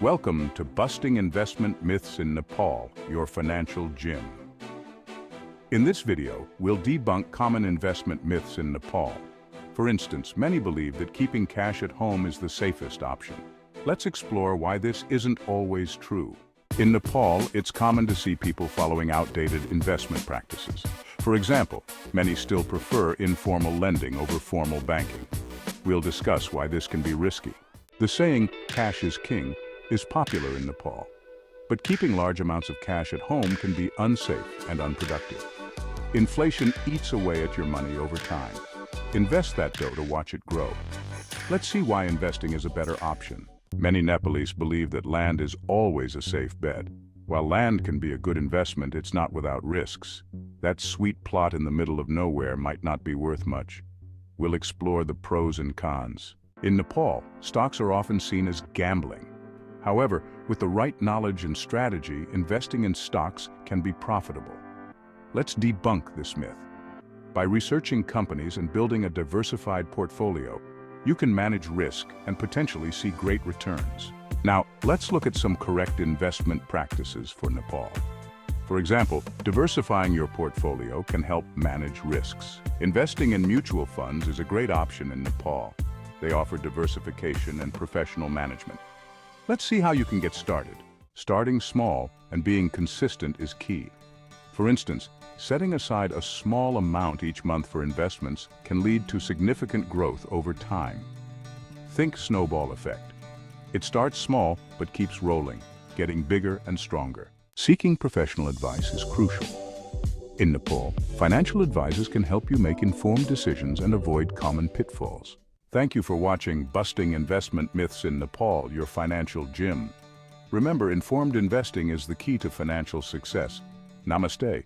Welcome to Busting Investment Myths in Nepal, your financial gym. In this video, we'll debunk common investment myths in Nepal. For instance, many believe that keeping cash at home is the safest option. Let's explore why this isn't always true. In Nepal, it's common to see people following outdated investment practices. For example, many still prefer informal lending over formal banking. We'll discuss why this can be risky. The saying, "cash is king," is popular in Nepal. But keeping large amounts of cash at home can be unsafe and unproductive. Inflation eats away at your money over time. Invest that dough to watch it grow. Let's see why investing is a better option. Many Nepalese believe that land is always a safe bet. While land can be a good investment, it's not without risks. That sweet plot in the middle of nowhere might not be worth much. We'll explore the pros and cons. In Nepal, stocks are often seen as gambling. However, with the right knowledge and strategy, investing in stocks can be profitable. Let's debunk this myth. By researching companies and building a diversified portfolio, you can manage risk and potentially see great returns. Now, let's look at some correct investment practices for Nepal. For example, diversifying your portfolio can help manage risks. Investing in mutual funds is a great option in Nepal. They offer diversification and professional management. Let's see how you can get started. Starting small and being consistent is key. For instance, setting aside a small amount each month for investments can lead to significant growth over time. Think snowball effect. It starts small but keeps rolling, getting bigger and stronger. Seeking professional advice is crucial. In Nepal, financial advisors can help you make informed decisions and avoid common pitfalls. Thank you for watching Busting Investment Myths in Nepal, your financial gym. Remember, informed investing is the key to financial success. Namaste.